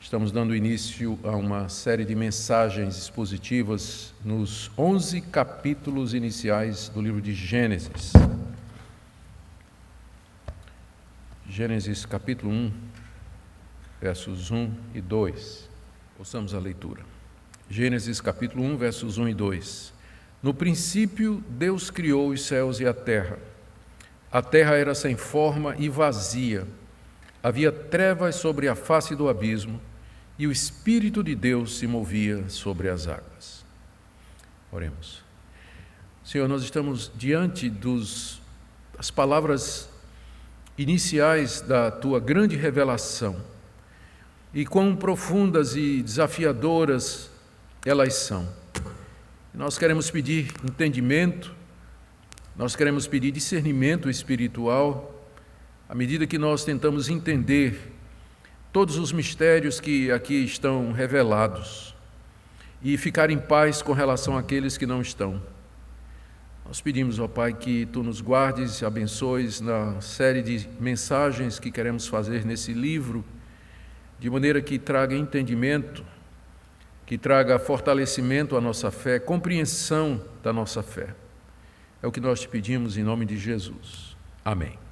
Estamos dando início a uma série de mensagens expositivas nos 11 capítulos iniciais do livro de Gênesis. Gênesis capítulo 1, versos 1 e 2. Ouçamos a leitura. Gênesis capítulo 1, versos 1 e 2. No princípio, Deus criou os céus e a terra. A terra era sem forma e vazia. Havia trevas sobre a face do abismo, e o Espírito de Deus se movia sobre as águas. Oremos. Senhor, nós estamos diante das palavras iniciais da Tua grande revelação, e quão profundas e desafiadoras elas são. Nós queremos pedir entendimento, nós queremos pedir discernimento espiritual, à medida que nós tentamos entender todos os mistérios que aqui estão revelados e ficar em paz com relação àqueles que não estão. Nós pedimos, ó Pai, que Tu nos guardes e abençoes na série de mensagens que queremos fazer nesse livro, de maneira que traga entendimento, que traga fortalecimento à nossa fé, compreensão da nossa fé. É o que nós te pedimos em nome de Jesus. Amém.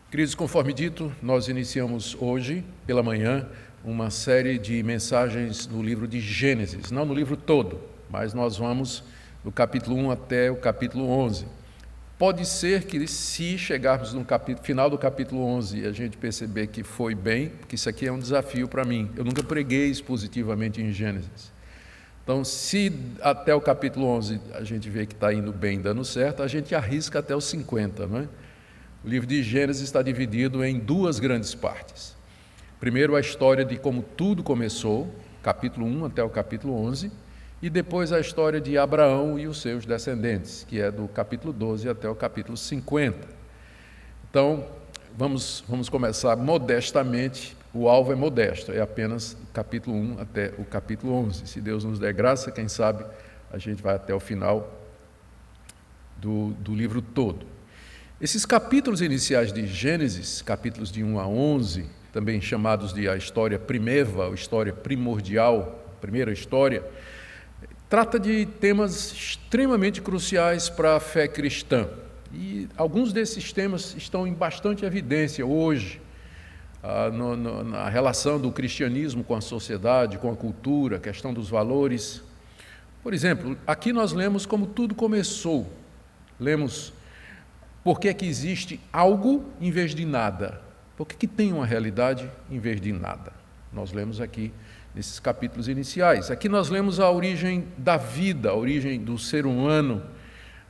Queridos, conforme dito, nós iniciamos hoje, pela manhã, uma série de mensagens no livro de Gênesis. Não no livro todo, mas nós vamos do capítulo 1 até o capítulo 11. Pode ser que, se chegarmos no final do capítulo 11 e a gente perceber que foi bem, porque isso aqui é um desafio para mim. Eu nunca preguei expositivamente em Gênesis. Então, se até o capítulo 11 a gente vê que está indo bem, dando certo, a gente arrisca até os 50, não é? O livro de Gênesis está dividido em duas grandes partes. Primeiro, a história de como tudo começou, capítulo 1 até o capítulo 11, e depois a história de Abraão e os seus descendentes, que é do capítulo 12 até o capítulo 50. Então, vamos começar modestamente. O alvo é modesto, é apenas o capítulo 1 até o capítulo 11. Se Deus nos der graça, quem sabe a gente vai até o final do livro todo. Esses capítulos iniciais de Gênesis, capítulos de 1 a 11, também chamados de a história primeva, a história primordial, primeira história, trata de temas extremamente cruciais para a fé cristã. E alguns desses temas estão em bastante evidência hoje, na relação do cristianismo com a sociedade, com a cultura, a questão dos valores. Por exemplo, aqui nós lemos como tudo começou. Lemos por que existe algo em vez de nada. Por que tem uma realidade em vez de nada? Nós lemos aqui nesses capítulos iniciais. Aqui nós lemos a origem da vida, a origem do ser humano.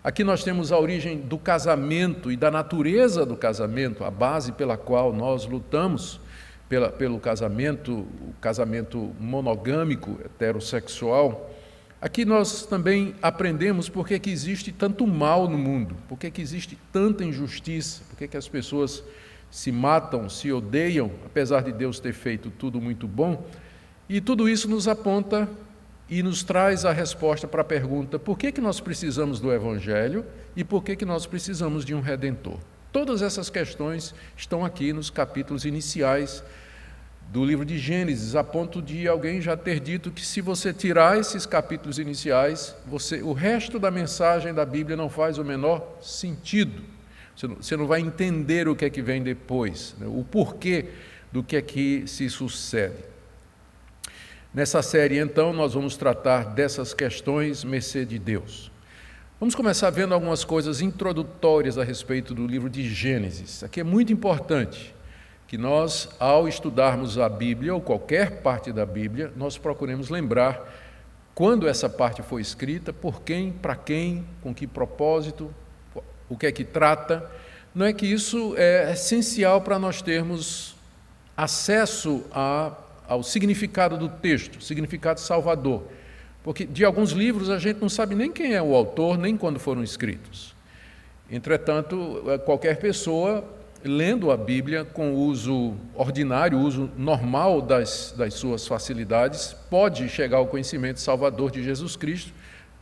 Aqui nós temos a origem do casamento e da natureza do casamento, a base pela qual nós lutamos pelo casamento, o casamento monogâmico, heterossexual. Aqui nós também aprendemos por que existe tanto mal no mundo, por que existe tanta injustiça, por que as pessoas se matam, se odeiam, apesar de Deus ter feito tudo muito bom. E tudo isso nos aponta e nos traz a resposta para a pergunta: por que nós precisamos do Evangelho e por que nós precisamos de um Redentor? Todas essas questões estão aqui nos capítulos iniciais do livro de Gênesis, a ponto de alguém já ter dito que se você tirar esses capítulos iniciais, o resto da mensagem da Bíblia não faz o menor sentido. Você não vai entender o que é que vem depois, né? O porquê do que é que se sucede. Nessa série, então, nós vamos tratar dessas questões, mercê de Deus. Vamos começar vendo algumas coisas introdutórias a respeito do livro de Gênesis. Aqui é muito importante que nós, ao estudarmos a Bíblia, ou qualquer parte da Bíblia, nós procuremos lembrar quando essa parte foi escrita, por quem, para quem, com que propósito, o que é que trata. Não é que isso é essencial para nós termos acesso ao significado do texto, significado salvador. Porque de alguns livros a gente não sabe nem quem é o autor, nem quando foram escritos. Entretanto, qualquer pessoa, lendo a Bíblia com o uso ordinário, o uso normal das suas facilidades, pode chegar ao conhecimento salvador de Jesus Cristo,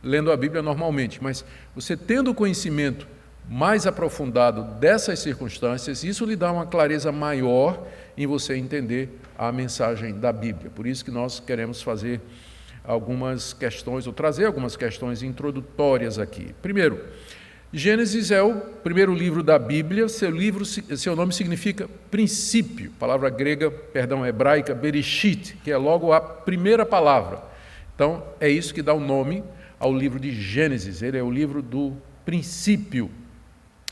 lendo a Bíblia normalmente. Mas você tendo o conhecimento mais aprofundado dessas circunstâncias, isso lhe dá uma clareza maior em você entender a mensagem da Bíblia. Por isso que nós queremos fazer algumas questões, ou trazer algumas questões introdutórias aqui. Primeiro, Gênesis é o primeiro livro da Bíblia, seu nome significa princípio, palavra grega, hebraica, bereshit, que é logo a primeira palavra. Então, é isso que dá o nome ao livro de Gênesis, ele é o livro do princípio.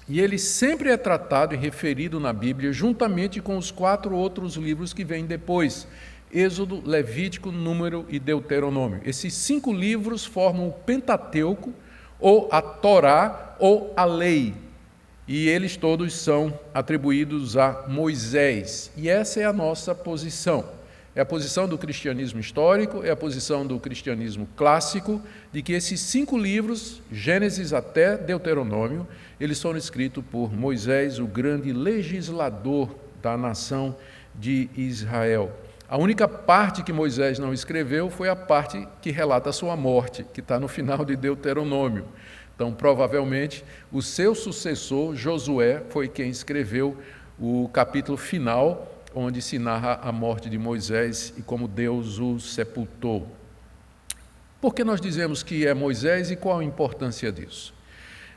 E ele sempre é tratado e referido na Bíblia juntamente com os 4 outros livros que vêm depois, Êxodo, Levítico, Número e Deuteronômio. Esses 5 livros formam o Pentateuco, ou a Torá, ou a Lei. E eles todos são atribuídos a Moisés. E essa é a nossa posição. É a posição do cristianismo histórico, é a posição do cristianismo clássico, de que esses 5 livros, Gênesis até Deuteronômio, eles foram escritos por Moisés, o grande legislador da nação de Israel. A única parte que Moisés não escreveu foi a parte que relata a sua morte, que está no final de Deuteronômio. Então, provavelmente, o seu sucessor, Josué, foi quem escreveu o capítulo final, onde se narra a morte de Moisés e como Deus o sepultou. Por que nós dizemos que é Moisés e qual a importância disso?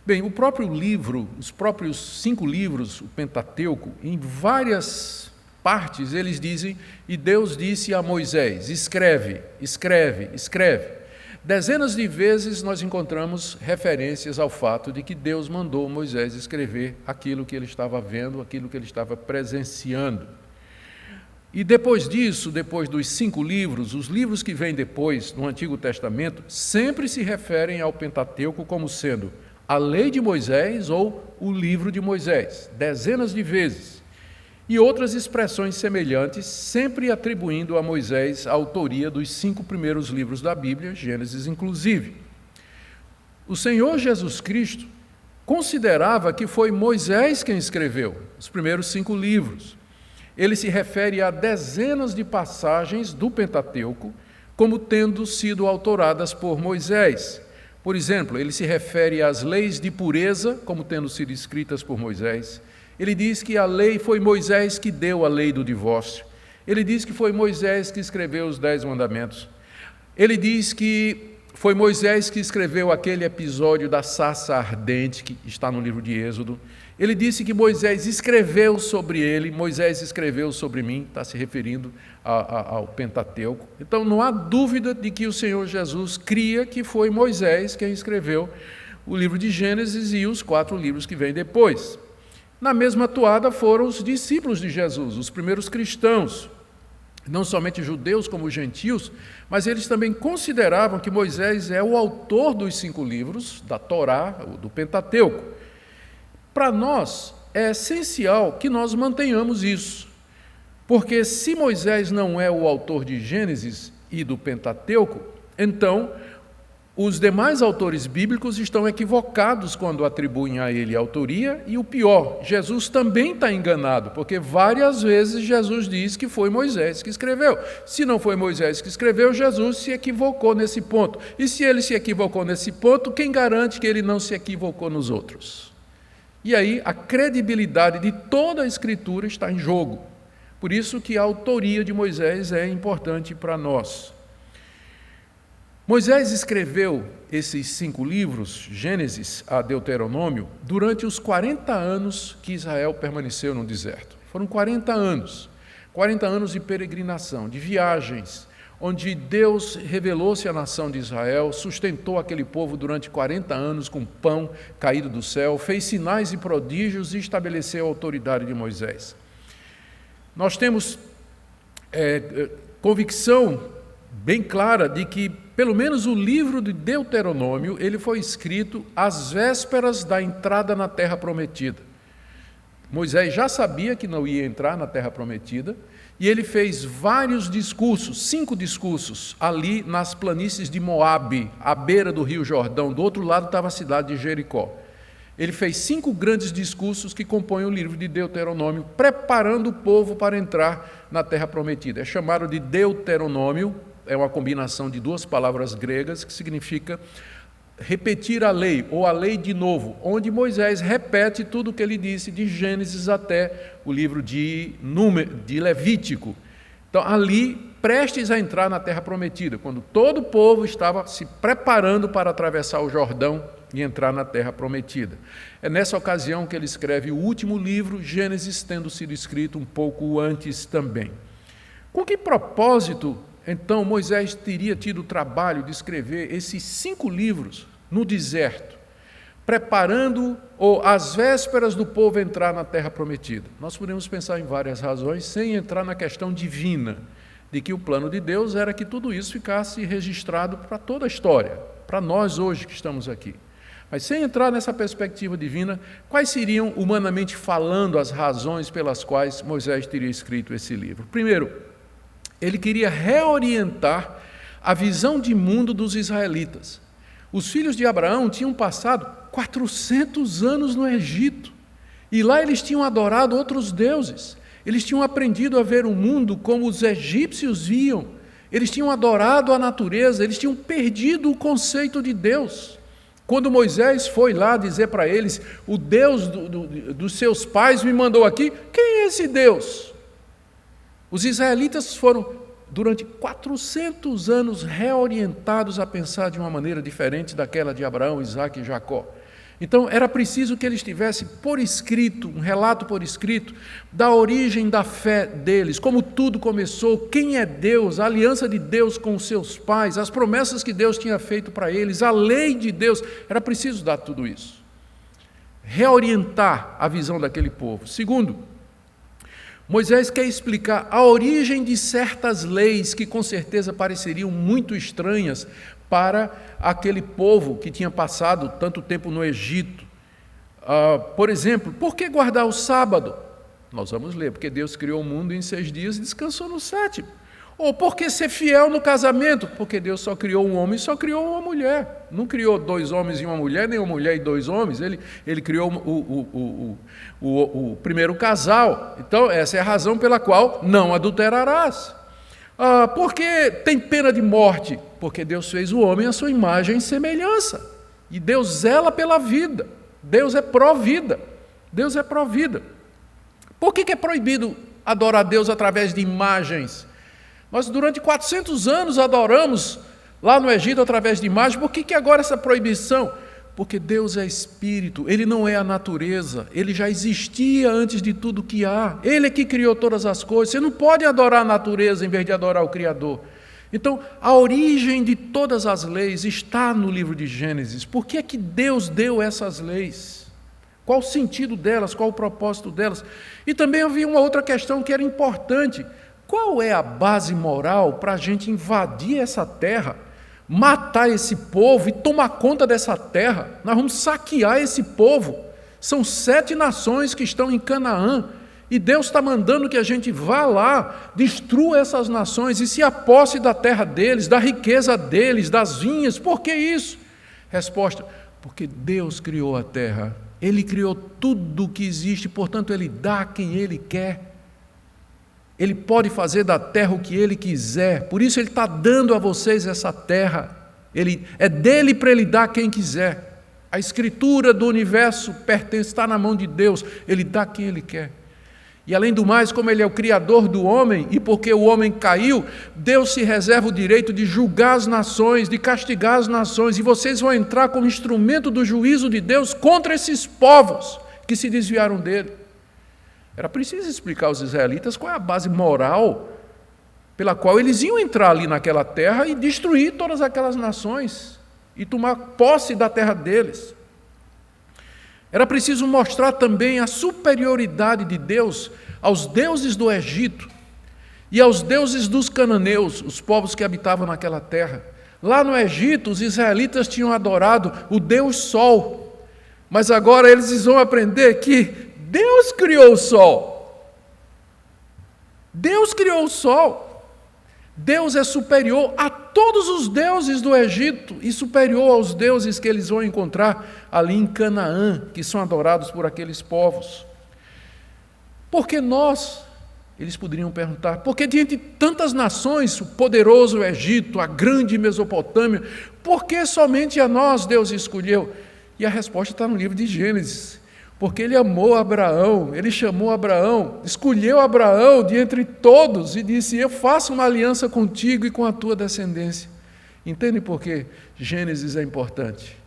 Bem, o próprio livro, os próprios 5 livros, o Pentateuco, em várias partes eles dizem, e Deus disse a Moisés, escreve, escreve, escreve. Dezenas de vezes nós encontramos referências ao fato de que Deus mandou Moisés escrever aquilo que ele estava vendo, aquilo que ele estava presenciando. E depois disso, depois dos 5 livros, os livros que vêm depois, no Antigo Testamento, sempre se referem ao Pentateuco como sendo a lei de Moisés ou o livro de Moisés, dezenas de vezes. E outras expressões semelhantes, sempre atribuindo a Moisés a autoria dos 5 primeiros livros da Bíblia, Gênesis inclusive. O Senhor Jesus Cristo considerava que foi Moisés quem escreveu os primeiros 5 livros. Ele se refere a dezenas de passagens do Pentateuco como tendo sido autoradas por Moisés. Por exemplo, ele se refere às leis de pureza como tendo sido escritas por Moisés. Ele diz que a lei foi Moisés que deu a lei do divórcio. Ele diz que foi Moisés que escreveu os 10 mandamentos. Ele diz que foi Moisés que escreveu aquele episódio da sarça ardente que está no livro de Êxodo. Ele disse que Moisés escreveu sobre ele, Moisés escreveu sobre mim, está se referindo ao Pentateuco. Então não há dúvida de que o Senhor Jesus cria que foi Moisés quem escreveu o livro de Gênesis e os 4 livros que vêm depois. Na mesma toada foram os discípulos de Jesus, os primeiros cristãos, não somente judeus como gentios, mas eles também consideravam que Moisés é o autor dos 5 livros, da Torá, do Pentateuco. Para nós, é essencial que nós mantenhamos isso, porque se Moisés não é o autor de Gênesis e do Pentateuco, então os demais autores bíblicos estão equivocados quando atribuem a ele a autoria, e o pior, Jesus também está enganado, porque várias vezes Jesus diz que foi Moisés que escreveu. Se não foi Moisés que escreveu, Jesus se equivocou nesse ponto. E se ele se equivocou nesse ponto, quem garante que ele não se equivocou nos outros? E aí a credibilidade de toda a Escritura está em jogo. Por isso que a autoria de Moisés é importante para nós. Moisés escreveu esses 5 livros, Gênesis a Deuteronômio, durante os 40 anos que Israel permaneceu no deserto. Foram 40 anos de peregrinação, de viagens, onde Deus revelou-se à nação de Israel, sustentou aquele povo durante 40 anos com pão caído do céu, fez sinais e prodígios e estabeleceu a autoridade de Moisés. Nós temos convicção bem clara de que, pelo menos o livro de Deuteronômio, ele foi escrito às vésperas da entrada na Terra Prometida. Moisés já sabia que não ia entrar na Terra Prometida, e ele fez vários discursos, 5 discursos, ali nas planícies de Moabe, à beira do Rio Jordão. Do outro lado estava a cidade de Jericó. Ele fez 5 grandes discursos que compõem o livro de Deuteronômio, preparando o povo para entrar na Terra Prometida. É chamado de Deuteronômio, é uma combinação de 2 palavras gregas que significa repetir a lei, ou a lei de novo, onde Moisés repete tudo o que ele disse de Gênesis até o livro de Levítico. Então, ali, prestes a entrar na terra prometida, quando todo o povo estava se preparando para atravessar o Jordão e entrar na terra prometida. É nessa ocasião que ele escreve o último livro, Gênesis, tendo sido escrito um pouco antes também. Com que propósito, então, Moisés teria tido o trabalho de escrever esses 5 livros no deserto, preparando ou às vésperas do povo entrar na terra prometida? Nós podemos pensar em várias razões, sem entrar na questão divina, de que o plano de Deus era que tudo isso ficasse registrado para toda a história, para nós hoje que estamos aqui. Mas sem entrar nessa perspectiva divina, quais seriam, humanamente falando, as razões pelas quais Moisés teria escrito esse livro? Primeiro, ele queria reorientar a visão de mundo dos israelitas. Os filhos de Abraão tinham passado 400 anos no Egito, e lá eles tinham adorado outros deuses. Eles tinham aprendido a ver o mundo como os egípcios viam. Eles tinham adorado a natureza, eles tinham perdido o conceito de Deus. Quando Moisés foi lá dizer para eles, o Deus dos seus pais me mandou aqui, quem é esse Deus? Os israelitas foram, durante 400 anos, reorientados a pensar de uma maneira diferente daquela de Abraão, Isaque e Jacó. Então, era preciso que eles tivessem por escrito, um relato por escrito, da origem da fé deles, como tudo começou, quem é Deus, a aliança de Deus com os seus pais, as promessas que Deus tinha feito para eles, a lei de Deus. Era preciso dar tudo isso. Reorientar a visão daquele povo. Segundo, Moisés quer explicar a origem de certas leis que com certeza pareceriam muito estranhas para aquele povo que tinha passado tanto tempo no Egito. Por exemplo, por que guardar o sábado? Nós vamos ler, porque Deus criou o mundo em 6 dias e descansou no 7º. Ou por que ser fiel no casamento? Porque Deus só criou um homem e só criou uma mulher. Não criou 2 homens e uma mulher, nem uma mulher e 2 homens. Ele criou o primeiro casal. Então, essa é a razão pela qual não adulterarás. Por que tem pena de morte? Porque Deus fez o homem à sua imagem e semelhança. E Deus zela pela vida. Deus é pró-vida. Deus é pró-vida. Por que é proibido adorar a Deus através de imagens? Nós, durante 400 anos, adoramos lá no Egito através de imagens. Por que agora essa proibição? Porque Deus é espírito, Ele não é a natureza, Ele já existia antes de tudo que há, Ele é que criou todas as coisas. Você não pode adorar a natureza em vez de adorar o Criador. Então, a origem de todas as leis está no livro de Gênesis. Por que é que Deus deu essas leis? Qual o sentido delas? Qual o propósito delas? E também havia uma outra questão que era importante. Qual é a base moral para a gente invadir essa terra, matar esse povo e tomar conta dessa terra? Nós vamos saquear esse povo. São 7 nações que estão em Canaã. E Deus está mandando que a gente vá lá, destrua essas nações e se aposse da terra deles, da riqueza deles, das vinhas. Por que isso? Resposta: porque Deus criou a terra. Ele criou tudo o que existe, portanto, Ele dá a quem Ele quer. Ele pode fazer da terra o que Ele quiser. Por isso Ele está dando a vocês essa terra. É dele para Ele dar a quem quiser. A escritura do universo está na mão de Deus. Ele dá a quem Ele quer. E além do mais, como Ele é o Criador do homem, e porque o homem caiu, Deus se reserva o direito de julgar as nações, de castigar as nações, e vocês vão entrar como instrumento do juízo de Deus contra esses povos que se desviaram dele. Era preciso explicar aos israelitas qual é a base moral pela qual eles iam entrar ali naquela terra e destruir todas aquelas nações e tomar posse da terra deles. Era preciso mostrar também a superioridade de Deus aos deuses do Egito e aos deuses dos cananeus, os povos que habitavam naquela terra. Lá no Egito, os israelitas tinham adorado o Deus Sol, mas agora eles vão aprender que Deus criou o sol. Deus criou o sol. Deus é superior a todos os deuses do Egito e superior aos deuses que eles vão encontrar ali em Canaã, que são adorados por aqueles povos. Porque nós, eles poderiam perguntar, porque diante de tantas nações, o poderoso Egito, a grande Mesopotâmia, por que somente a nós Deus escolheu? E a resposta está no livro de Gênesis. Porque ele amou Abraão, ele chamou Abraão, escolheu Abraão de entre todos e disse: eu faço uma aliança contigo e com a tua descendência. Entende por que Gênesis é importante?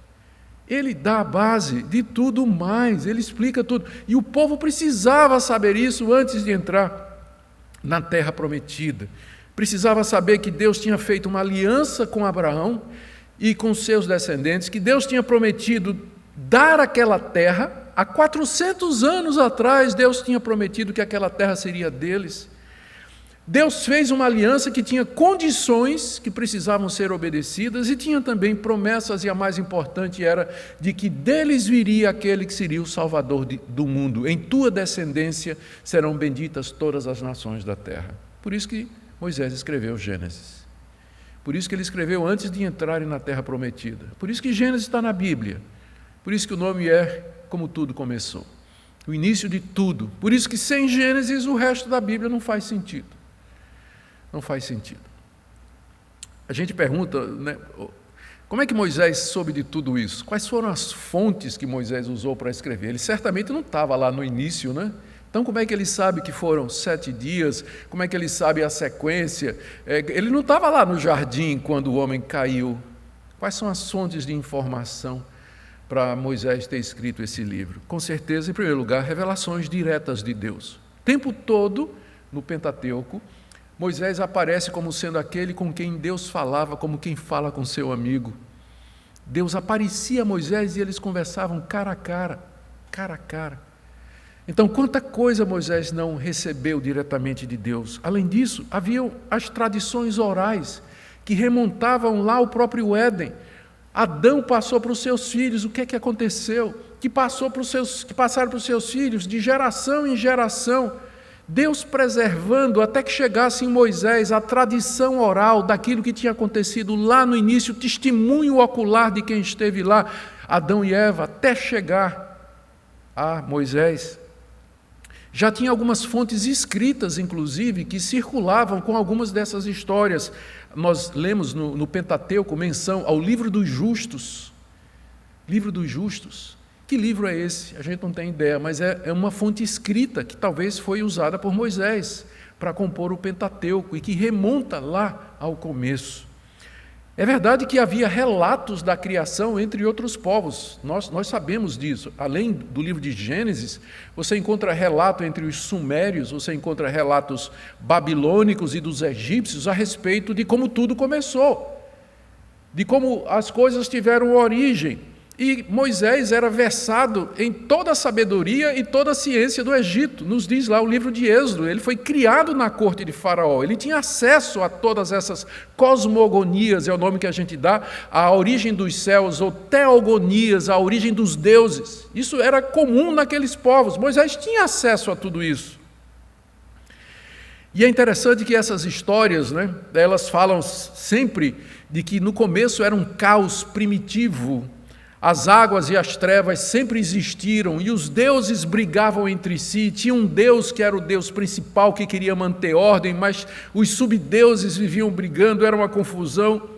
Ele dá a base de tudo mais, ele explica tudo. E o povo precisava saber isso antes de entrar na terra prometida. Precisava saber que Deus tinha feito uma aliança com Abraão e com seus descendentes, que Deus tinha prometido dar aquela terra. Há 400 anos atrás, Deus tinha prometido que aquela terra seria deles. Deus fez uma aliança que tinha condições que precisavam ser obedecidas e tinha também promessas, e a mais importante era de que deles viria aquele que seria o Salvador do mundo. Em tua descendência serão benditas todas as nações da terra. Por isso que Moisés escreveu Gênesis. Por isso que ele escreveu antes de entrarem na terra prometida. Por isso que Gênesis está na Bíblia. Por isso que o nome é Como Tudo Começou. O início de tudo. Por isso que sem Gênesis o resto da Bíblia não faz sentido. Não faz sentido. A gente pergunta, né, como é que Moisés soube de tudo isso? Quais foram as fontes que Moisés usou para escrever? Ele certamente não estava lá no início, né? Então como é que ele sabe que foram 7 dias? Como é que ele sabe a sequência? Ele não estava lá no jardim quando o homem caiu. Quais são as fontes de informação para Moisés ter escrito esse livro? Com certeza, em primeiro lugar, revelações diretas de Deus. O tempo todo, no Pentateuco, Moisés aparece como sendo aquele com quem Deus falava, como quem fala com seu amigo. Deus aparecia a Moisés e eles conversavam cara a cara, cara a cara. Então, quanta coisa Moisés não recebeu diretamente de Deus. Além disso, haviam as tradições orais que remontavam lá ao próprio Éden. Adão passou para os seus filhos, o que é que aconteceu? Que passaram para os seus filhos de geração em geração. Deus preservando até que chegasse em Moisés a tradição oral daquilo que tinha acontecido lá no início, o testemunho ocular de quem esteve lá, Adão e Eva, até chegar a Moisés. Já tinha algumas fontes escritas, inclusive, que circulavam com algumas dessas histórias. Nós lemos no Pentateuco menção ao livro dos justos. Livro dos justos. Que livro é esse? A gente não tem ideia, mas é uma fonte escrita que talvez foi usada por Moisés para compor o Pentateuco e que remonta lá ao começo. É verdade que havia relatos da criação entre outros povos, nós sabemos disso. Além do livro de Gênesis, você encontra relato entre os sumérios, você encontra relatos babilônicos e dos egípcios a respeito de como tudo começou, de como as coisas tiveram origem. E Moisés era versado em toda a sabedoria e toda a ciência do Egito, nos diz lá o livro de Êxodo. Ele foi criado na corte de Faraó, ele tinha acesso a todas essas cosmogonias, é o nome que a gente dá, a origem dos céus, ou teogonias, a origem dos deuses. Isso era comum naqueles povos, Moisés tinha acesso a tudo isso. E é interessante que essas histórias, né, elas falam sempre de que no começo era um caos primitivo. As águas e as trevas sempre existiram e os deuses brigavam entre si. Tinha um Deus que era o Deus principal que queria manter ordem, mas os subdeuses viviam brigando, era uma confusão.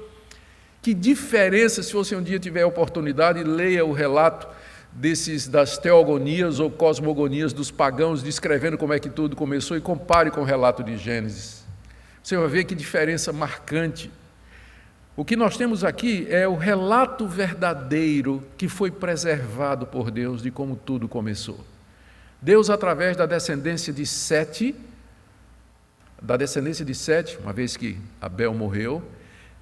Que diferença, se você um dia tiver a oportunidade, leia o relato das teogonias ou cosmogonias dos pagãos, descrevendo como é que tudo começou, e compare com o relato de Gênesis. Você vai ver que diferença marcante. O que nós temos aqui é o relato verdadeiro que foi preservado por Deus de como tudo começou. Deus, através da descendência de Sete, uma vez que Abel morreu,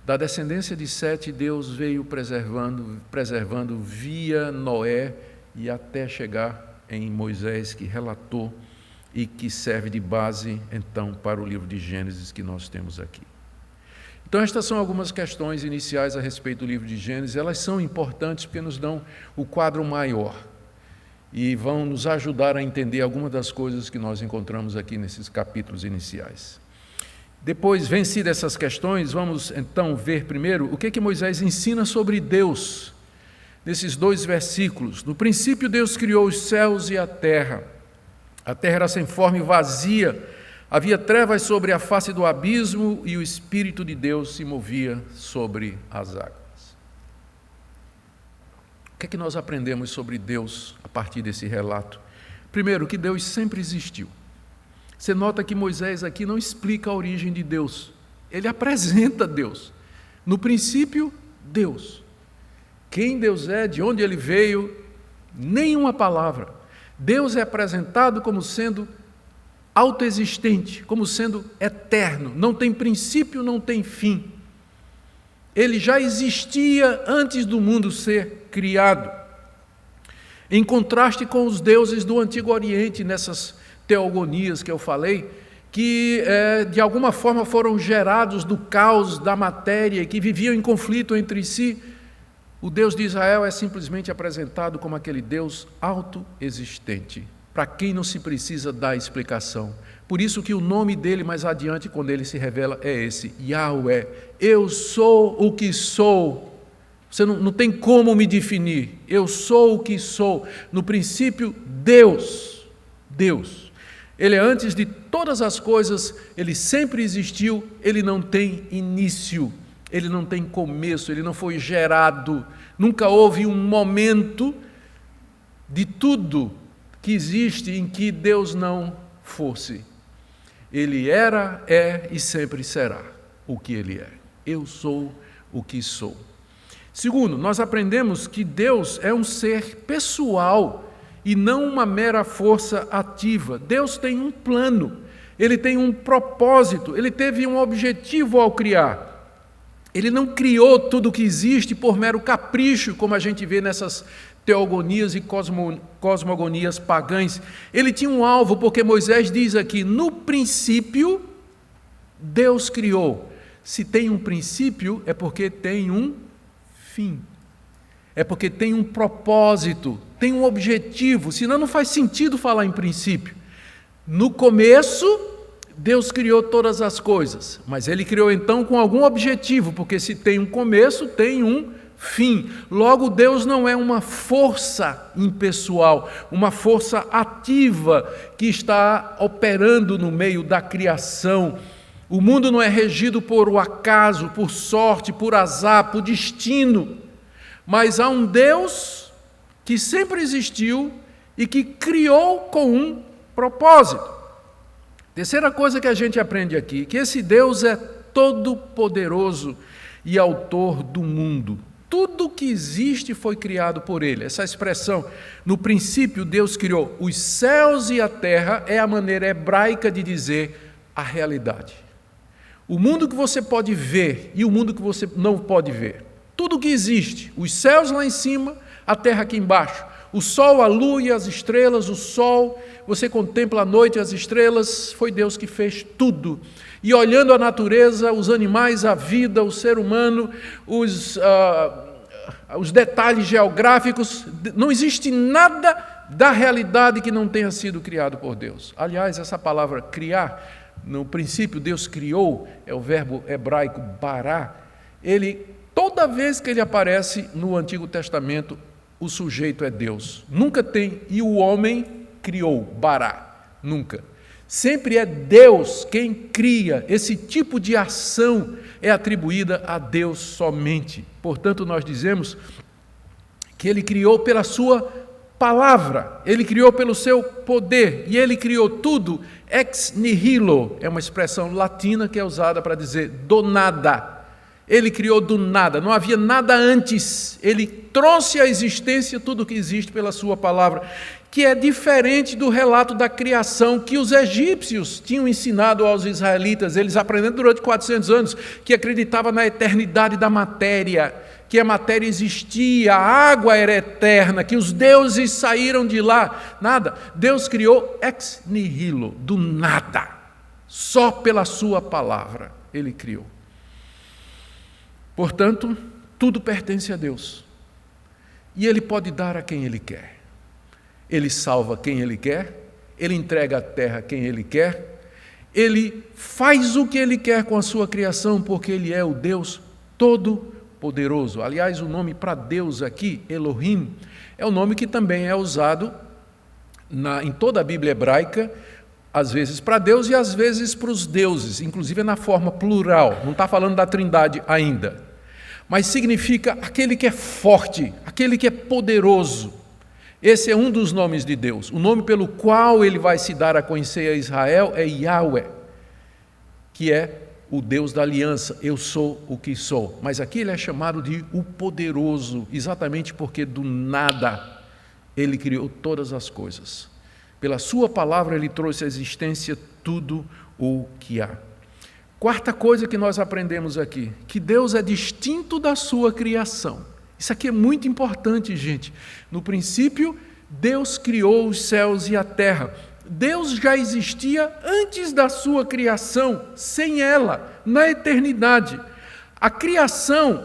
da descendência de Sete, Deus veio preservando via Noé e até chegar em Moisés, que relatou e que serve de base, então, para o livro de Gênesis que nós temos aqui. Então, estas são algumas questões iniciais a respeito do livro de Gênesis. Elas são importantes porque nos dão o quadro maior e vão nos ajudar a entender algumas das coisas que nós encontramos aqui nesses capítulos iniciais. Depois, vencidas essas questões, vamos então ver primeiro o que Moisés ensina sobre Deus, nesses 2 versículos. No princípio, Deus criou os céus e a terra. A terra era sem forma e vazia. Havia trevas sobre a face do abismo e o Espírito de Deus se movia sobre as águas. que é que nós aprendemos sobre Deus a partir desse relato? Primeiro, que Deus sempre existiu. Você nota que Moisés aqui não explica a origem de Deus, ele apresenta Deus. No princípio, Deus. Quem Deus é, de onde ele veio, nenhuma palavra. Deus é apresentado como sendo autoexistente, como sendo eterno, não tem princípio, não tem fim. Ele já existia antes do mundo ser criado. Em contraste com os deuses do Antigo Oriente, nessas teogonias que eu falei, que de alguma forma foram gerados do caos da matéria, que viviam em conflito entre si, o Deus de Israel é simplesmente apresentado como aquele Deus autoexistente, para quem não se precisa dar explicação. Por isso que o nome dele mais adiante, quando ele se revela, é esse, Yahweh. Eu sou o que sou. Você não tem como me definir. Eu sou o que sou. No princípio, Deus. Deus. Ele é antes de todas as coisas, ele sempre existiu, ele não tem início, ele não tem começo, ele não foi gerado. Nunca houve um momento de tudo que existe em que Deus não fosse. Ele era, é e sempre será o que ele é. Eu sou o que sou. Segundo, nós aprendemos que Deus é um ser pessoal e não uma mera força ativa. Deus tem um plano, ele tem um propósito, ele teve um objetivo ao criar. Ele não criou tudo o que existe por mero capricho, como a gente vê nessas teogonias e cosmogonias pagãs. Ele tinha um alvo, porque Moisés diz aqui, no princípio, Deus criou. Se tem um princípio, é porque tem um fim. É porque tem um propósito, tem um objetivo, senão não faz sentido falar em princípio. No começo, Deus criou todas as coisas, mas ele criou então com algum objetivo, porque se tem um começo, tem um fim. Logo, Deus não é uma força impessoal, uma força ativa que está operando no meio da criação. O mundo não é regido por o acaso, por sorte, por azar, por destino, mas há um Deus que sempre existiu e que criou com um propósito. Terceira coisa que a gente aprende aqui, que esse Deus é todo-poderoso e autor do mundo. Tudo que existe foi criado por ele. Essa expressão, no princípio Deus criou os céus e a terra, é a maneira hebraica de dizer a realidade. O mundo que você pode ver e o mundo que você não pode ver. Tudo que existe, os céus lá em cima, a terra aqui embaixo. O sol, a lua e as estrelas, o sol, você contempla a noite e as estrelas, foi Deus que fez tudo. E olhando a natureza, os animais, a vida, o ser humano, os detalhes geográficos, não existe nada da realidade que não tenha sido criado por Deus. Aliás, essa palavra criar, no princípio Deus criou, é o verbo hebraico bará, toda vez que ele aparece no Antigo Testamento, o sujeito é Deus. Nunca tem, e o homem criou, bará, nunca. Sempre é Deus quem cria, esse tipo de ação é atribuída a Deus somente. Portanto, nós dizemos que ele criou pela sua palavra, ele criou pelo seu poder, e ele criou tudo ex nihilo, é uma expressão latina que é usada para dizer do nada. Ele criou do nada, não havia nada antes, ele trouxe à existência tudo o que existe pela sua palavra, que é diferente do relato da criação que os egípcios tinham ensinado aos israelitas, eles aprenderam durante 400 anos, que acreditava na eternidade da matéria, que a matéria existia, a água era eterna, que os deuses saíram de lá, nada, Deus criou ex nihilo, do nada, só pela sua palavra ele criou. Portanto, tudo pertence a Deus. E ele pode dar a quem ele quer. Ele salva quem ele quer, ele entrega a terra a quem ele quer, ele faz o que ele quer com a sua criação, porque ele é o Deus todo-poderoso. Aliás, o nome para Deus aqui, Elohim, é o nome que também é usado em toda a Bíblia hebraica, às vezes para Deus e às vezes para os deuses, inclusive na forma plural, não está falando da Trindade ainda. mas significa aquele que é forte, aquele que é poderoso. Esse é um dos nomes de Deus. O nome pelo qual ele vai se dar a conhecer a Israel é Yahweh, que é o Deus da aliança. Eu sou o que sou. Mas aqui ele é chamado de o poderoso, exatamente porque do nada ele criou todas as coisas. Pela sua palavra ele trouxe à existência tudo o que há. Quarta coisa que nós aprendemos aqui, que Deus é distinto da sua criação. Isso aqui é muito importante, gente. No princípio, Deus criou os céus e a terra. Deus já existia antes da sua criação, sem ela, na eternidade. A criação,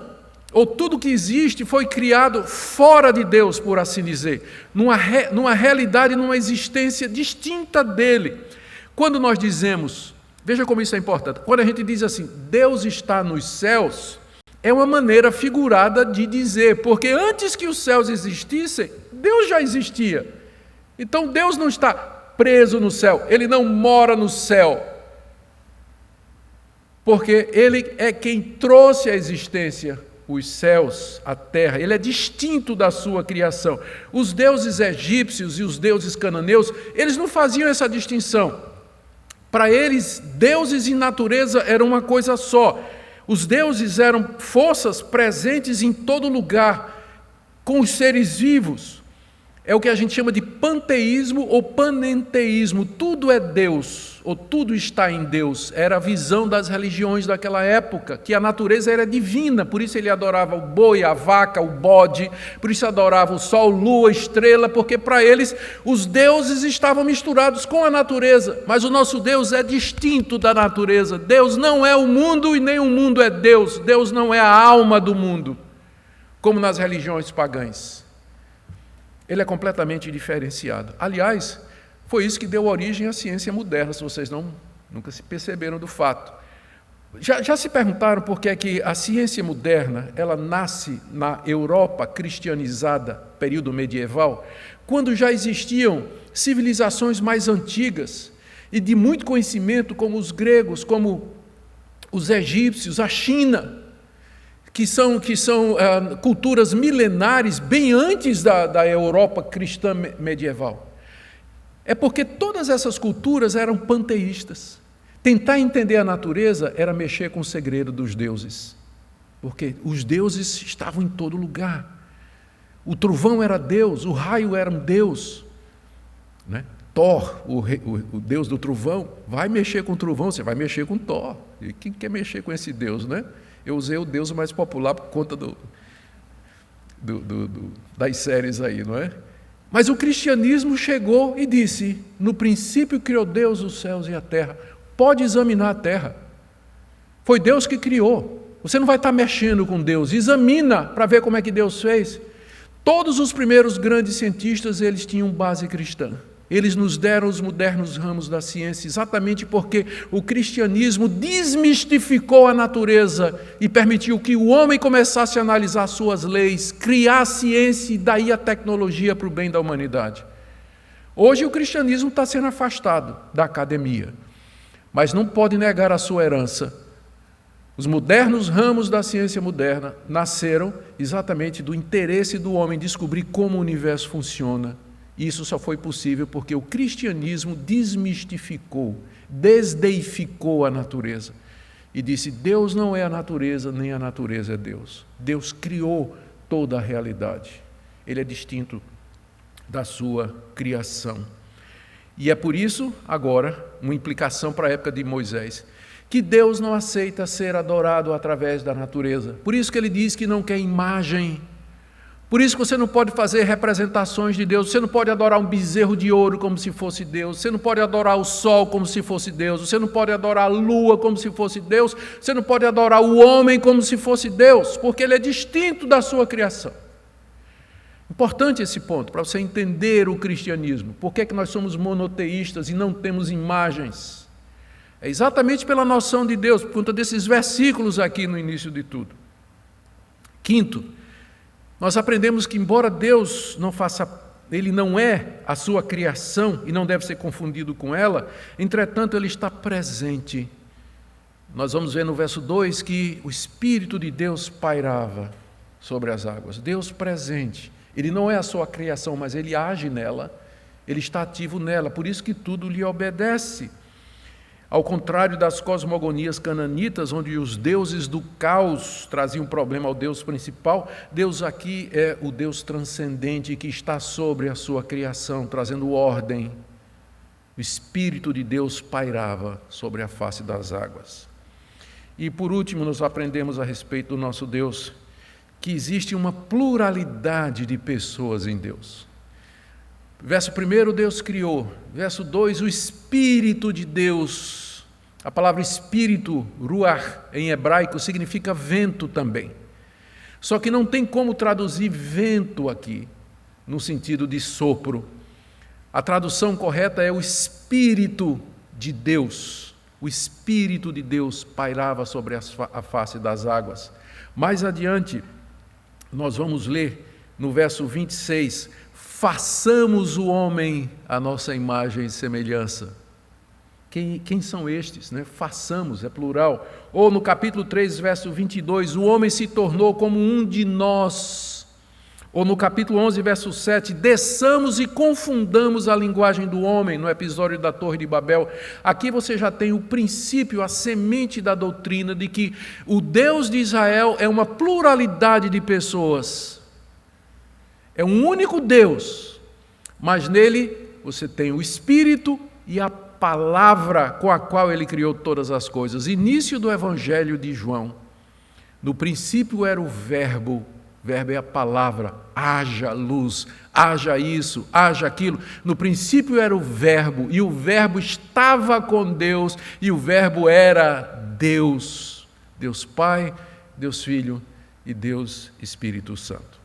ou tudo que existe, foi criado fora de Deus, por assim dizer, numa realidade, numa existência distinta dele. Quando nós dizemos, veja como isso é importante, quando a gente diz assim, Deus está nos céus, é uma maneira figurada de dizer, porque antes que os céus existissem, Deus já existia. Então Deus não está preso no céu, Ele não mora no céu, porque Ele é quem trouxe à existência os céus, a terra. Ele é distinto da sua criação. Os deuses egípcios e os deuses cananeus, eles não faziam essa distinção. Para eles, deuses e natureza eram uma coisa só. Os deuses eram forças presentes em todo lugar, com os seres vivos. É o que a gente chama de panteísmo ou panenteísmo. Tudo é Deus, ou tudo está em Deus. Era a visão das religiões daquela época, que a natureza era divina, por isso ele adorava o boi, a vaca, o bode, por isso adorava o sol, lua, estrela, porque para eles os deuses estavam misturados com a natureza, mas o nosso Deus é distinto da natureza. Deus não é o mundo e nem o mundo é Deus. Deus não é a alma do mundo, como nas religiões pagãs. Ele é completamente diferenciado. Aliás, foi isso que deu origem à ciência moderna, se vocês nunca se perceberam do fato. Já se perguntaram por que é que a ciência moderna ela nasce na Europa cristianizada, período medieval, quando já existiam civilizações mais antigas e de muito conhecimento, como os gregos, como os egípcios, a China, que são culturas milenares, bem antes da Europa cristã medieval. É porque todas essas culturas eram panteístas. Tentar entender a natureza era mexer com o segredo dos deuses, porque os deuses estavam em todo lugar. O trovão era Deus, o raio era um Deus, né? Thor, o Deus do trovão, vai mexer com o trovão, você vai mexer com Thor. E quem quer mexer com esse Deus, né? Eu usei o Deus mais popular por conta das séries aí, não é? Mas o cristianismo chegou e disse, no princípio criou Deus os céus e a terra. Pode examinar a terra. Foi Deus que criou. Você não vai estar mexendo com Deus. Examina para ver como é que Deus fez. Todos os primeiros grandes cientistas, eles tinham base cristã. Eles nos deram os modernos ramos da ciência exatamente porque o cristianismo desmistificou a natureza e permitiu que o homem começasse a analisar suas leis, criar a ciência e daí a tecnologia para o bem da humanidade. Hoje o cristianismo está sendo afastado da academia, mas não pode negar a sua herança. Os modernos ramos da ciência moderna nasceram exatamente do interesse do homem descobrir como o universo funciona. Isso só foi possível porque o cristianismo desmistificou, desdeificou a natureza e disse, Deus não é a natureza, nem a natureza é Deus. Deus criou toda a realidade. Ele é distinto da sua criação. E é por isso, agora, uma implicação para a época de Moisés, que Deus não aceita ser adorado através da natureza. Por isso que ele diz que não quer imagem. Por isso que você não pode fazer representações de Deus, você não pode adorar um bezerro de ouro como se fosse Deus, você não pode adorar o sol como se fosse Deus, você não pode adorar a lua como se fosse Deus, você não pode adorar o homem como se fosse Deus, porque ele é distinto da sua criação. Importante esse ponto, para você entender o cristianismo. Por que é que nós somos monoteístas e não temos imagens? É exatamente pela noção de Deus, por conta desses versículos aqui no início de tudo. Quinto, nós aprendemos que, embora Deus Ele não é a sua criação e não deve ser confundido com ela, entretanto, Ele está presente nós vamos ver no verso 2 que o Espírito de Deus pairava sobre as águas. Deus presente. Ele não é a sua criação, mas Ele age nela, Ele está ativo nela, por isso que tudo lhe obedece. Ao contrário das cosmogonias cananitas, onde os deuses do caos traziam problema ao Deus principal, Deus aqui é o Deus transcendente que está sobre a sua criação, trazendo ordem. O Espírito de Deus pairava sobre a face das águas. E por último, nós aprendemos a respeito do nosso Deus, que existe uma pluralidade de pessoas em Deus. Verso 1, Deus criou. Verso 2, o Espírito de Deus. A palavra Espírito, ruach, em hebraico, significa vento também. Só que não tem como traduzir vento aqui, no sentido de sopro. A tradução correta é o Espírito de Deus. O Espírito de Deus pairava sobre a face das águas. Mais adiante, nós vamos ler no verso 26, façamos o homem à nossa imagem e semelhança. Quem são estes? Né? Façamos, é plural. Ou no capítulo 3, verso 22, o homem se tornou como um de nós. Ou no capítulo 11, verso 7, desçamos e confundamos a linguagem do homem, no episódio da Torre de Babel. Aqui você já tem o princípio, a semente da doutrina de que o Deus de Israel é uma pluralidade de pessoas. É um único Deus, mas nele você tem o Espírito e a palavra com a qual ele criou todas as coisas. Início do Evangelho de João. No princípio era o Verbo é a palavra, haja luz, haja isso, haja aquilo. No princípio era o Verbo, e o Verbo estava com Deus, e o Verbo era Deus. Deus Pai, Deus Filho e Deus Espírito Santo.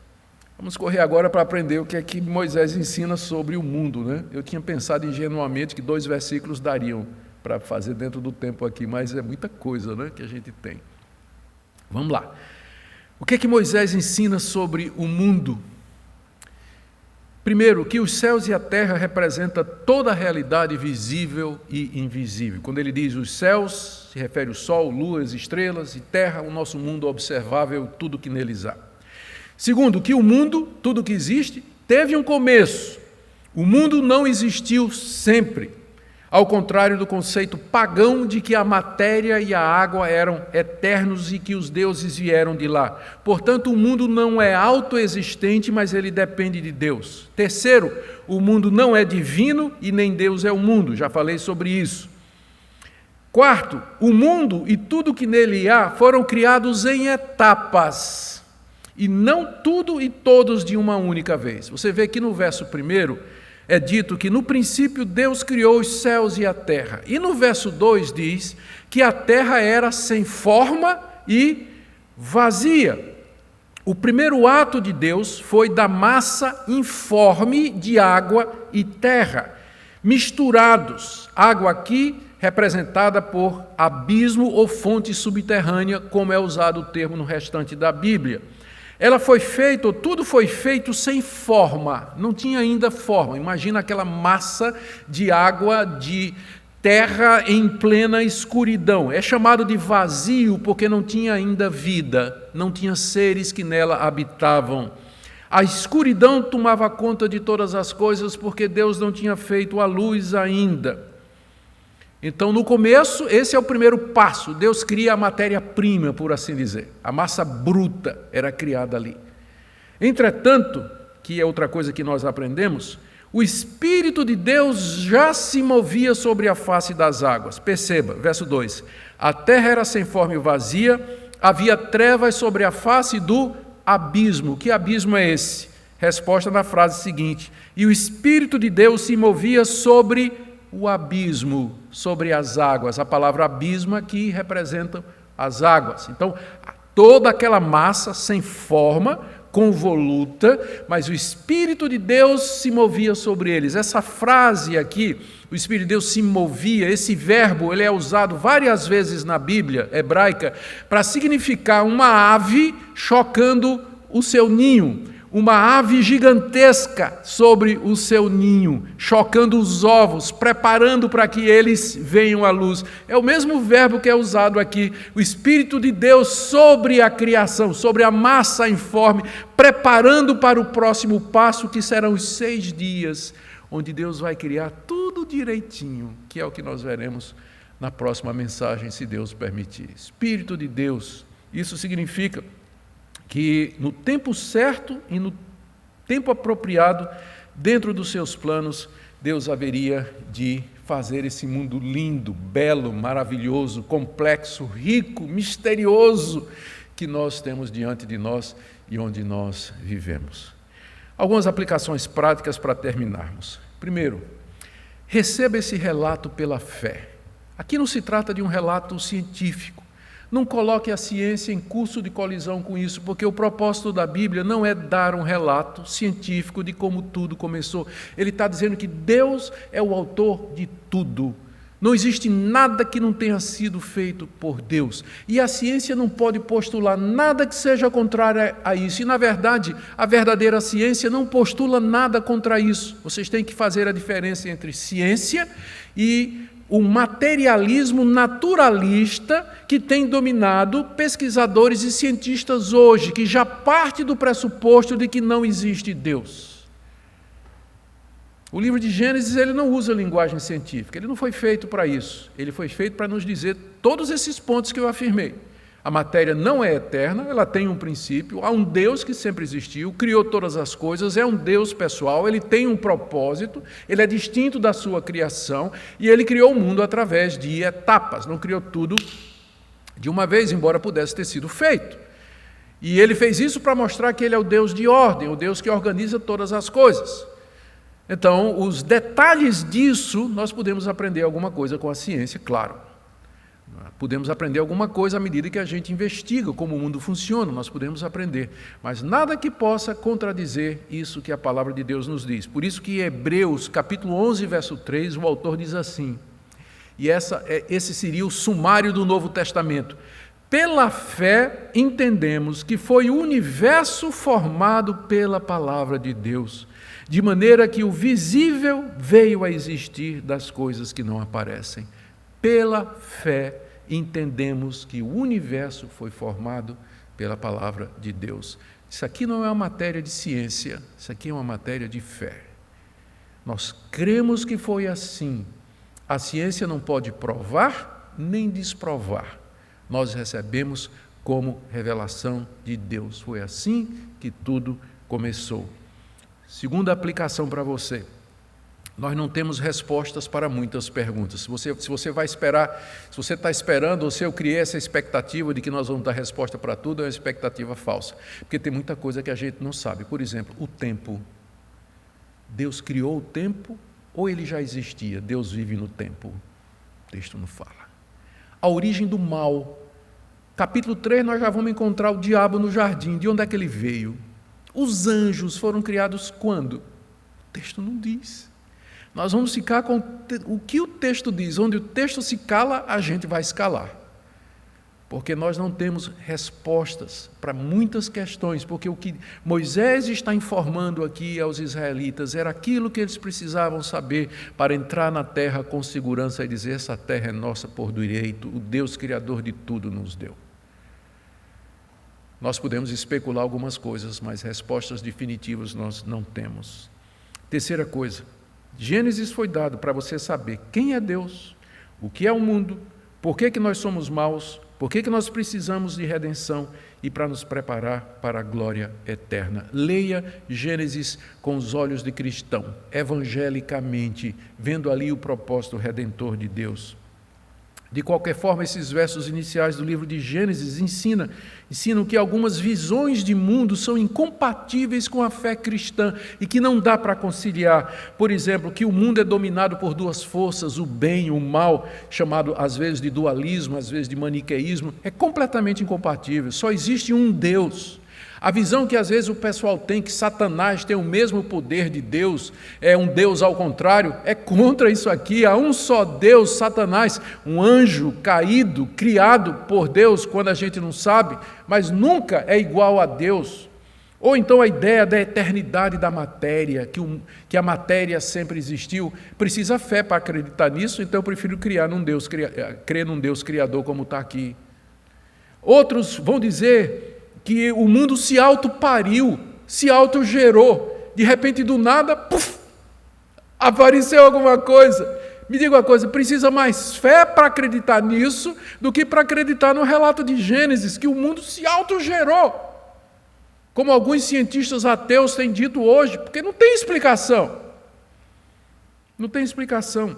Vamos correr agora para aprender o que é que Moisés ensina sobre o mundo, né? Eu tinha pensado ingenuamente que 2 versículos dariam para fazer dentro do tempo aqui, mas é muita coisa, né, que a gente tem. Vamos lá. O que é que Moisés ensina sobre o mundo? Primeiro, que os céus e a terra representam toda a realidade visível e invisível. Quando ele diz os céus, se refere ao sol, luas, estrelas, e terra, o nosso mundo observável, tudo que neles há. Segundo, que o mundo, tudo que existe, teve um começo. O mundo não existiu sempre. Ao contrário do conceito pagão de que a matéria e a água eram eternos e que os deuses vieram de lá. Portanto, o mundo não é autoexistente, mas ele depende de Deus. Terceiro, o mundo não é divino e nem Deus é o mundo. Já falei sobre isso. Quarto, o mundo e tudo que nele há foram criados em etapas, e não tudo e todos de uma única vez. Você vê que no verso 1, é dito que no princípio Deus criou os céus e a terra. E no verso 2 diz que a terra era sem forma e vazia. O primeiro ato de Deus foi da massa informe de água e terra, misturados. Água aqui representada por abismo ou fonte subterrânea, como é usado o termo no restante da Bíblia. Ela foi feita, ou tudo foi feito sem forma, não tinha ainda forma. Imagina aquela massa de água, de terra em plena escuridão. É chamado de vazio porque não tinha ainda vida, não tinha seres que nela habitavam. A escuridão tomava conta de todas as coisas porque Deus não tinha feito a luz ainda. Então, no começo, esse é o primeiro passo. Deus cria a matéria-prima, por assim dizer. A massa bruta era criada ali. Entretanto, que é outra coisa que nós aprendemos, o Espírito de Deus já se movia sobre a face das águas. Perceba, verso 2. A terra era sem forma e vazia, havia trevas sobre a face do abismo. Que abismo é esse? Resposta na frase seguinte. E o Espírito de Deus se movia sobre o abismo, sobre as águas. A palavra abismo aqui representa as águas. Então, toda aquela massa sem forma, convoluta, mas o Espírito de Deus se movia sobre eles. Essa frase aqui, o Espírito de Deus se movia, esse verbo, ele é usado várias vezes na Bíblia hebraica para significar uma ave chocando o seu ninho. uma ave gigantesca sobre o seu ninho, chocando os ovos, preparando para que eles venham à luz. É o mesmo verbo que é usado aqui, o Espírito de Deus sobre a criação, sobre a massa informe, preparando para o próximo passo, que serão os 6 dias, onde Deus vai criar tudo direitinho, que é o que nós veremos na próxima mensagem, se Deus permitir. Espírito de Deus, isso significa que no tempo certo e no tempo apropriado, dentro dos seus planos, Deus haveria de fazer esse mundo lindo, belo, maravilhoso, complexo, rico, misterioso, que nós temos diante de nós e onde nós vivemos. Algumas aplicações práticas para terminarmos. Primeiro, receba esse relato pela fé. Aqui não se trata de um relato científico. Não coloque a ciência em curso de colisão com isso, porque o propósito da Bíblia não é dar um relato científico de como tudo começou. Ele está dizendo que Deus é o autor de tudo. Não existe nada que não tenha sido feito por Deus. E a ciência não pode postular nada que seja contrário a isso. E, na verdade, a verdadeira ciência não postula nada contra isso. Vocês têm que fazer a diferença entre ciência e o materialismo naturalista que tem dominado pesquisadores e cientistas hoje, que já parte do pressuposto de que não existe Deus. O livro de Gênesis, ele não usa linguagem científica, ele não foi feito para isso. Ele foi feito para nos dizer todos esses pontos que eu afirmei. A matéria não é eterna, ela tem um princípio, há um Deus que sempre existiu, criou todas as coisas, é um Deus pessoal, ele tem um propósito, ele é distinto da sua criação e ele criou o mundo através de etapas, não criou tudo de uma vez, embora pudesse ter sido feito. E ele fez isso para mostrar que ele é o Deus de ordem, o Deus que organiza todas as coisas. Então, os detalhes disso, nós podemos aprender alguma coisa com a ciência, claro. Podemos aprender alguma coisa à medida que a gente investiga como o mundo funciona, nós podemos aprender. Mas nada que possa contradizer isso que a palavra de Deus nos diz. Por isso que em Hebreus, capítulo 11, verso 3, o autor diz assim, e esse seria o sumário do Novo Testamento. Pela fé, entendemos que foi o universo formado pela palavra de Deus, de maneira que o visível veio a existir das coisas que não aparecem. Pela fé, entendemos que o universo foi formado pela palavra de Deus. Isso aqui não é uma matéria de ciência, isso aqui é uma matéria de fé. Nós cremos que foi assim. A ciência não pode provar nem desprovar. Nós recebemos como revelação de Deus. Foi assim que tudo começou. Segunda aplicação para você. Nós não temos respostas para muitas perguntas. Se você vai esperar, se você está esperando, ou se eu criei essa expectativa de que nós vamos dar resposta para tudo, é uma expectativa falsa. Porque tem muita coisa que a gente não sabe. Por exemplo, o tempo. Deus criou o tempo ou ele já existia? Deus vive no tempo. O texto não fala. A origem do mal. Capítulo 3, nós já vamos encontrar o diabo no jardim. De onde é que ele veio? Os anjos foram criados quando? O texto não diz. Nós vamos ficar com o que o texto diz. Onde o texto se cala, a gente vai escalar. Porque nós não temos respostas para muitas questões. Porque o que Moisés está informando aqui aos israelitas era aquilo que eles precisavam saber para entrar na terra com segurança e dizer: essa terra é nossa por direito, o Deus Criador de tudo nos deu. Nós podemos especular algumas coisas, mas respostas definitivas nós não temos. Terceira coisa, Gênesis foi dado para você saber quem é Deus, o que é o mundo, por que nós somos maus, por que nós precisamos de redenção e para nos preparar para a glória eterna. Leia Gênesis com os olhos de cristão, evangelicamente, vendo ali o propósito redentor de Deus. De qualquer forma, esses versos iniciais do livro de Gênesis ensinam que algumas visões de mundo são incompatíveis com a fé cristã e que não dá para conciliar. Por exemplo, que o mundo é dominado por duas forças, o bem e o mal, chamado às vezes de dualismo, às vezes de maniqueísmo, é completamente incompatível. Só existe um Deus. A visão que às vezes o pessoal tem, que Satanás tem o mesmo poder de Deus, é um Deus ao contrário, é contra isso aqui. Há um só Deus, Satanás, um anjo caído, criado por Deus, quando a gente não sabe, mas nunca é igual a Deus. Ou então a ideia da eternidade da matéria, que a matéria sempre existiu, precisa fé para acreditar nisso, então eu prefiro crer num Deus criador como está aqui. Outros vão dizer que o mundo se autopariu, se autogerou, de repente do nada, puf, apareceu alguma coisa. Me diga uma coisa, precisa mais fé para acreditar nisso do que para acreditar no relato de Gênesis, que o mundo se autogerou. Como alguns cientistas ateus têm dito hoje, porque não tem explicação. Não tem explicação.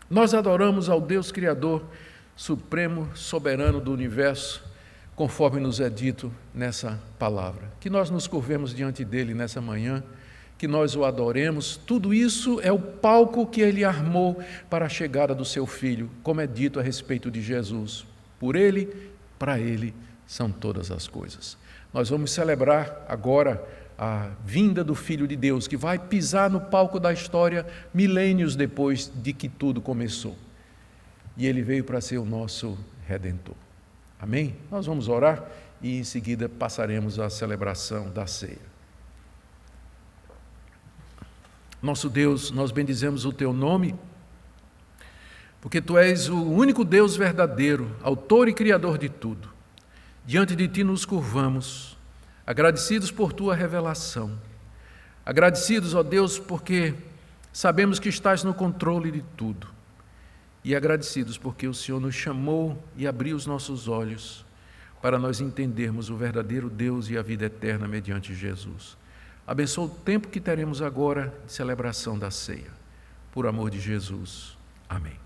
Nós adoramos ao Deus Criador, supremo, soberano do universo, conforme nos é dito nessa palavra. Que nós nos curvemos diante dele nessa manhã, que nós o adoremos. Tudo isso é o palco que ele armou para a chegada do seu Filho, como é dito a respeito de Jesus. Por ele, para ele, são todas as coisas. Nós vamos celebrar agora a vinda do Filho de Deus, que vai pisar no palco da história milênios depois de que tudo começou. E ele veio para ser o nosso Redentor. Amém? Nós vamos orar e em seguida passaremos à celebração da ceia. Nosso Deus, nós bendizemos o teu nome, porque tu és o único Deus verdadeiro, autor e criador de tudo. Diante de ti nos curvamos, agradecidos por tua revelação, agradecidos, ó Deus, porque sabemos que estás no controle de tudo, e agradecidos porque o Senhor nos chamou e abriu os nossos olhos para nós entendermos o verdadeiro Deus e a vida eterna mediante Jesus. Abençoa o tempo que teremos agora de celebração da ceia. Por amor de Jesus. Amém.